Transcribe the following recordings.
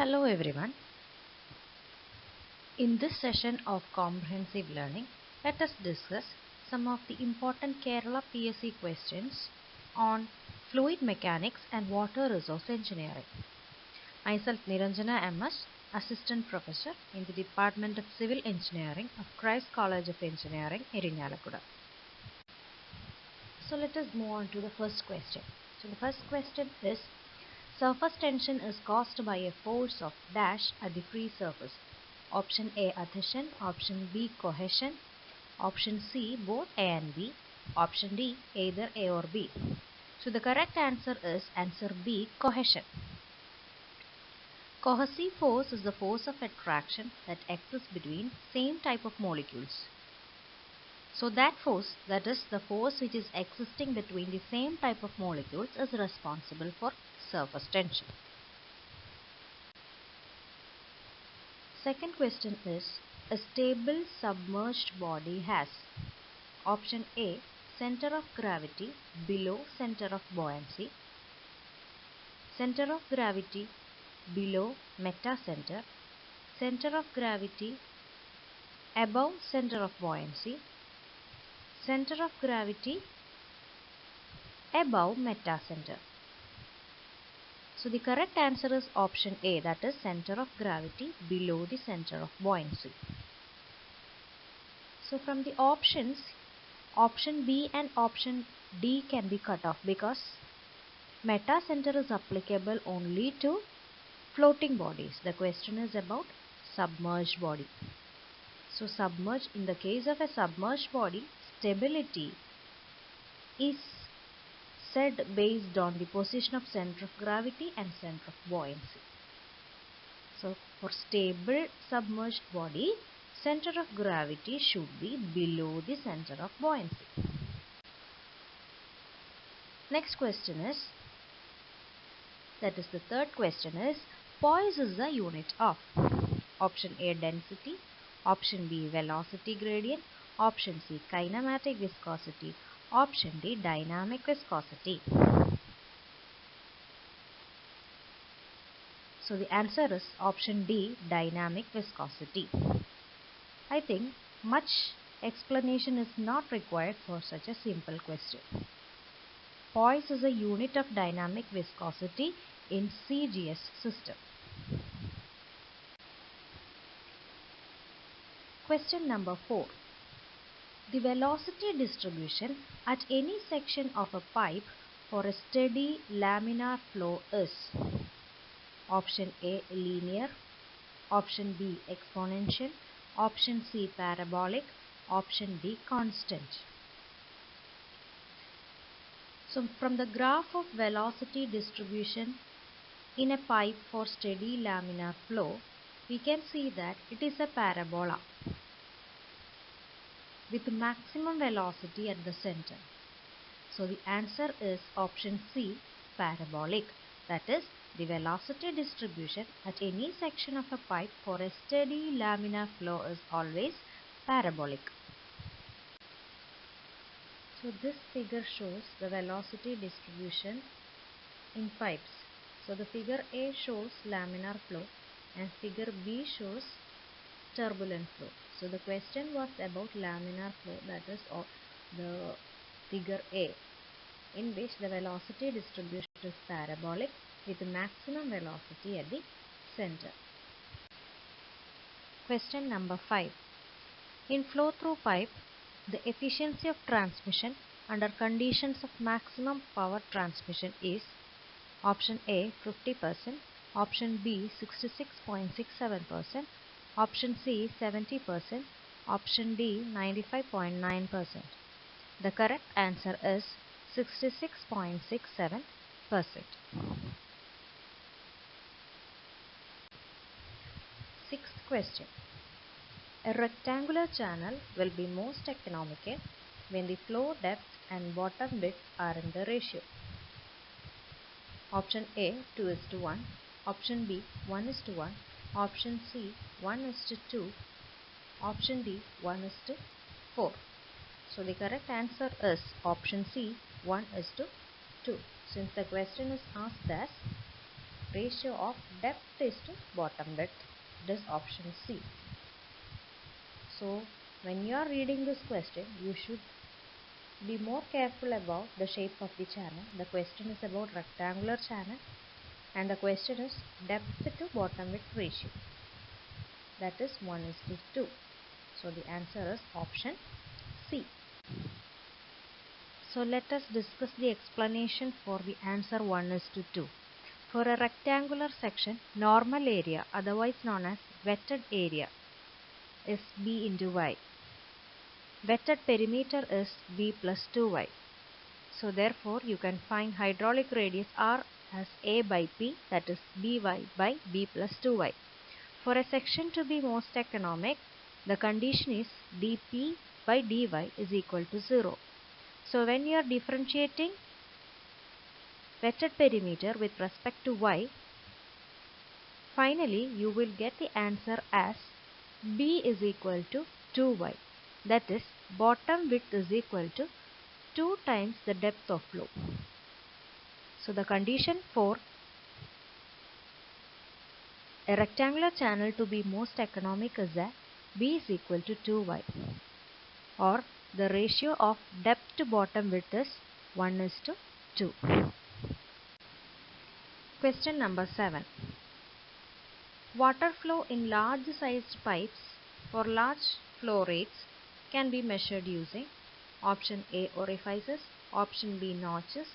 Hello everyone. In this session of comprehensive learning, let us discuss some of the important Kerala PSC questions on fluid mechanics and water resource engineering. Myself Niranjana MS, Assistant Professor in the Department of Civil Engineering of Christ College of Engineering, Irinalakuda. So let us move on to the first question. So the first question is, surface tension is caused by a force of dash at the free surface. Option A, adhesion. Option B, cohesion. Option C, both A and B. Option D, either A or B. So the correct answer is answer B, cohesion. Cohesive force is the force of attraction that exists between same type of molecules. So that force, that is the force which is existing between the same type of molecules, is responsible for surface tension. Second question is, a stable submerged body has option A, center of gravity below center of buoyancy, center of gravity below metacenter, center of gravity above center of buoyancy, center of gravity above metacenter. So the correct answer is option A, that is center of gravity below the center of buoyancy. So from the options, option B and option D can be cut off because metacenter is applicable only to floating bodies. The question is about submerged body. So in the case of a submerged body, stability is said based on the position of center of gravity and center of buoyancy. So for stable submerged body, center of gravity should be below the center of buoyancy. Next question is, that is the third question is, poise is the unit of option A, density, option B, velocity gradient, option C, kinematic viscosity, option D, dynamic viscosity. So the answer is option D, dynamic viscosity. I think much explanation is not required for such a simple question. Poise is a unit of dynamic viscosity in CGS system. Question number 4. The velocity distribution at any section of a pipe for a steady laminar flow is option A, linear, option B, exponential, option C, parabolic, option D, constant. So from the graph of velocity distribution in a pipe for steady laminar flow, we can see that it is a parabola with maximum velocity at the center. So the answer is option C, parabolic. That is, the velocity distribution at any section of a pipe for a steady laminar flow is always parabolic. So this figure shows the velocity distribution in pipes. So the figure A shows laminar flow and figure B shows turbulent flow. So the question was about laminar flow, that is of the figure A, in which the velocity distribution is parabolic with maximum velocity at the center. Question number 5. In flow-through pipe, the efficiency of transmission under conditions of maximum power transmission is option A, 50%, option B, 66.67%, option C, 70%, option D, 95.9%. The correct answer is 66.67%. Sixth question. A rectangular channel will be most economical when the flow depth and bottom width are in the ratio. Option A, 2:1, option B, 1:1, option C, 1:2, option D, 1:4. So the correct answer is option C, 1:2. Since the question is asked as ratio of depth is to bottom width. It is option C. So when you are reading this question, you should be more careful about the shape of the channel. The question is about rectangular channel and the question is depth to bottom width ratio. That is 1:2. So the answer is option C. So let us discuss the explanation for the answer 1:2. For a rectangular section, normal area, otherwise known as wetted area, is B into Y. Wetted perimeter is B plus 2Y. So therefore you can find hydraulic radius R as A by P, that is By by B plus 2Y. For a section to be most economic, the condition is dP by dy is equal to 0. So when you are differentiating wetted perimeter with respect to y, finally you will get the answer as B is equal to 2y. That is, bottom width is equal to 2 times the depth of flow. So the condition for a rectangular channel to be most economic is that B is equal to 2y, or the ratio of depth to bottom width is 1:2. Question number 7. Water flow in large sized pipes for large flow rates can be measured using option A orifices, option B notches,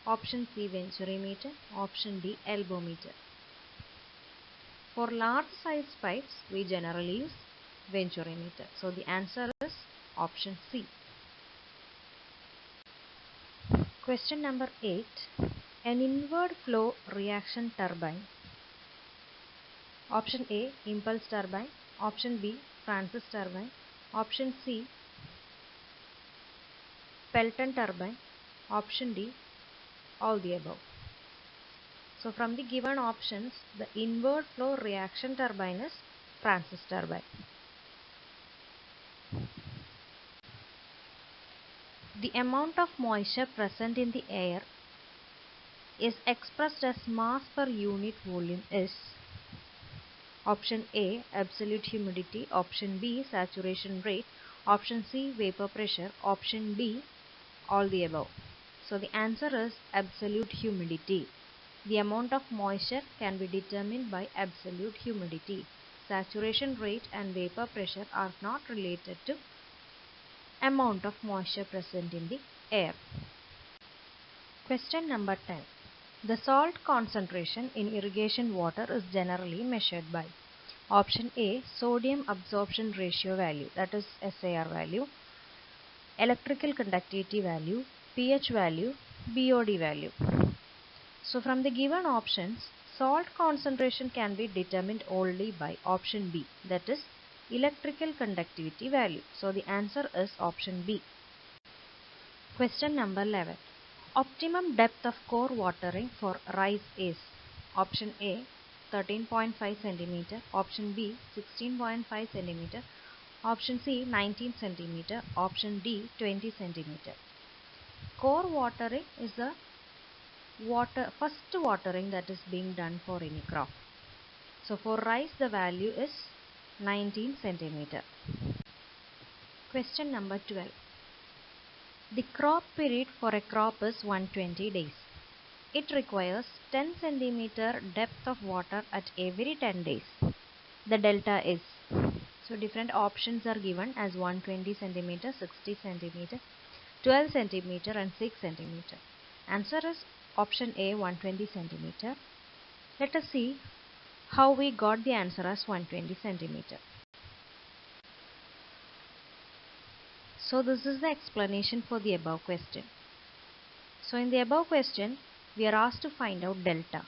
option C venturimeter, option D elbow meter. For large sized pipes we generally use venturimeter. So the answer is option C. Question number 8. An inward flow reaction turbine. Option A impulse turbine, option B Francis turbine, option C Pelton turbine, option D all the above. So from the given options, the inward flow reaction turbine is Francis turbine. The amount of moisture present in the air is expressed as mass per unit volume is option A absolute humidity, option B saturation rate, option C vapor pressure, option D all the above. So the answer is absolute humidity. The amount of moisture can be determined by absolute humidity. Saturation rate and vapor pressure are not related to amount of moisture present in the air. Question number 10. The salt concentration in irrigation water is generally measured by option A sodium absorption ratio value, that is SAR value, electrical conductivity value, pH value, BOD value. So from the given options, salt concentration can be determined only by option B, that is electrical conductivity value. So the answer is option B. Question number 11. Optimum depth of core watering for rice is option A 13.5 cm, option B 16.5 cm, option C 19 cm, option D 20 cm. Core watering is the first watering that is being done for any crop. So for rice the value is 19 cm. Question number 12. The crop period for a crop is 120 days. It requires 10 cm depth of water at every 10 days. The delta is, so different options are given as 120 cm, 60 cm, 12 cm and 6 cm. Answer is option A 120 cm. Let us see how we got the answer as 120 cm. So this is the explanation for the above question. So in the above question, we are asked to find out delta.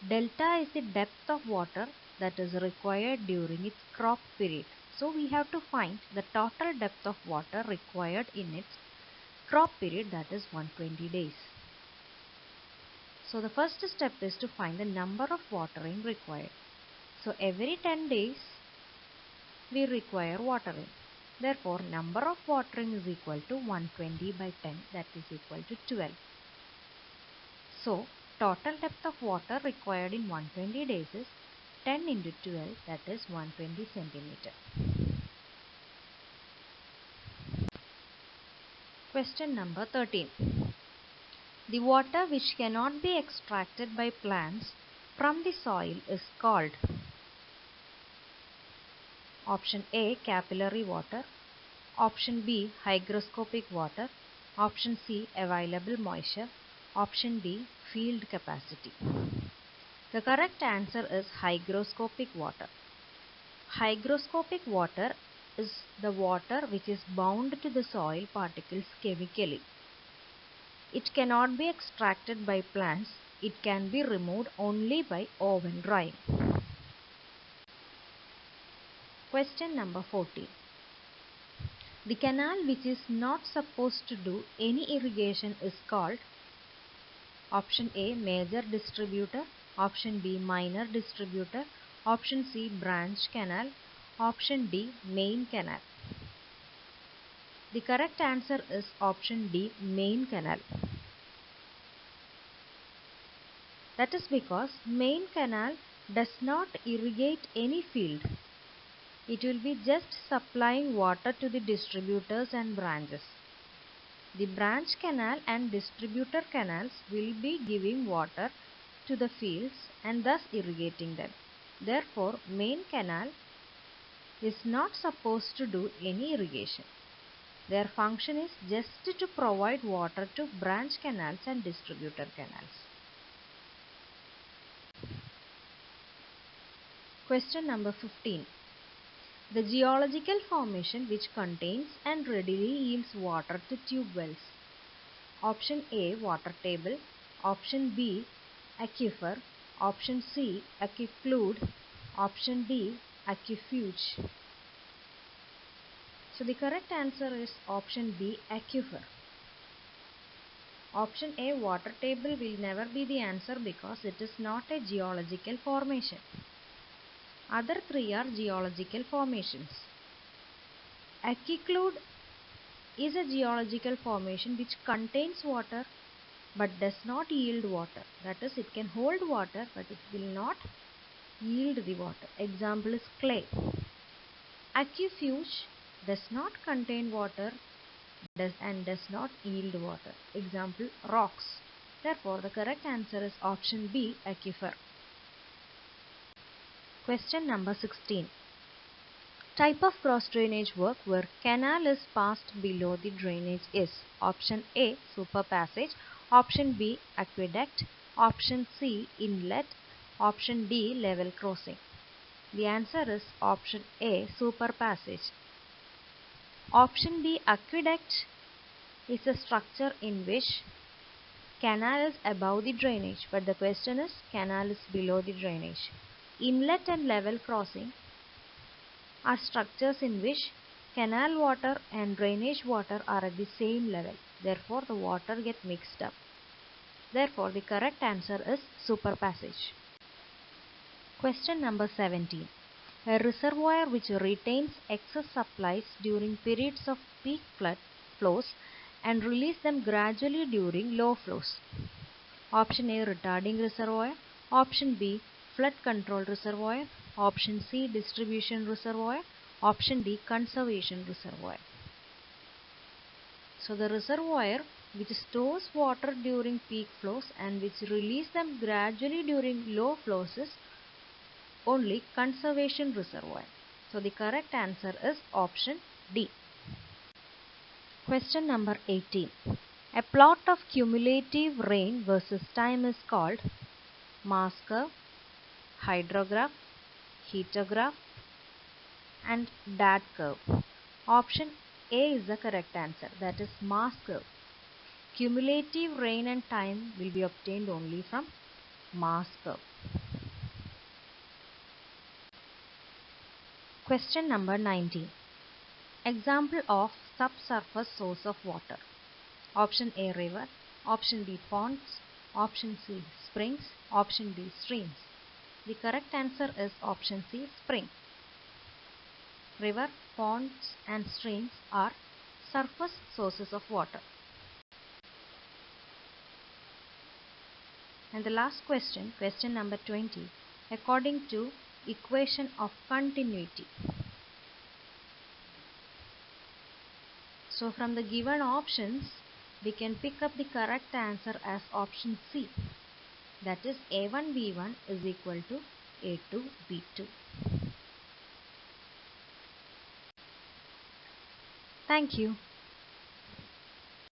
Delta is the depth of water that is required during its crop period. So we have to find the total depth of water required in its crop period, that is 120 days. So the first step is to find the number of watering required. So every 10 days we require watering. Therefore, number of watering is equal to 120 by 10, that is equal to 12. So, total depth of water required in 120 days is 10 into 12, that is 120 centimeter. Question number 13. The water which cannot be extracted by plants from the soil is called option A, capillary water, option B, hygroscopic water, option C, available moisture, option D, field capacity. The correct answer is hygroscopic water. Hygroscopic water is the water which is bound to the soil particles chemically. It cannot be extracted by plants. It can be removed only by oven drying. Question number 14. The canal which is not supposed to do any irrigation is called option A, major distributor, option B, minor distributor, option C, branch canal, option D, main canal. The correct answer is option D, main canal. That is because main canal does not irrigate any field. It will be just supplying water to the distributors and branches. The branch canal and distributor canals will be giving water to the fields and thus irrigating them. Therefore, main canal is not supposed to do any irrigation. Their function is just to provide water to branch canals and distributor canals. Question number 15. The geological formation which contains and readily yields water to tube wells. Option A, water table. Option B, aquifer. Option C, aquiclude. Option D, aquefuge. So the correct answer is option B, aquifer. Option A, water table, will never be the answer because it is not a geological formation. Other three are geological formations. Aquiclude is a geological formation which contains water but does not yield water. That is, it can hold water but it will not yield the water. Example is clay. Aquefuge does not contain water and does not yield water. Example, rocks. Therefore, the correct answer is option B, aquifer. Question number 16. Type of cross drainage work where canal is passed below the drainage is option A, super passage, option B, aqueduct, option C, inlet, option D, level crossing. The answer is option A, super passage. Option B, aqueduct, is a structure in which canal is above the drainage, but the question is canal is below the drainage. Inlet and level crossing are structures in which canal water and drainage water are at the same level. Therefore, the water gets mixed up. Therefore, the correct answer is super passage. Question number 17. A reservoir which retains excess supplies during periods of peak flood flows and release them gradually during low flows. Option A, retarding reservoir. Option B, flood control reservoir. Option C, distribution reservoir. Option D, conservation reservoir. So the reservoir which stores water during peak flows and which release them gradually during low flows is only conservation reservoir. So the correct answer is option D. Question number 18. A plot of cumulative rain versus time is called mass curve, hydrograph, heatograph and DAT curve. Option A is the correct answer, that is mass curve. Cumulative rain and time will be obtained only from mass curve. Question number 19. Example of subsurface source of water. Option A, river. Option B, ponds. Option C, springs. Option D, streams. The correct answer is option C, spring. River, ponds and streams are surface sources of water. And the last question, question number 20, according to equation of continuity. So from the given options, we can pick up the correct answer as option C. That is A1V1 is equal to A2V2. Thank you.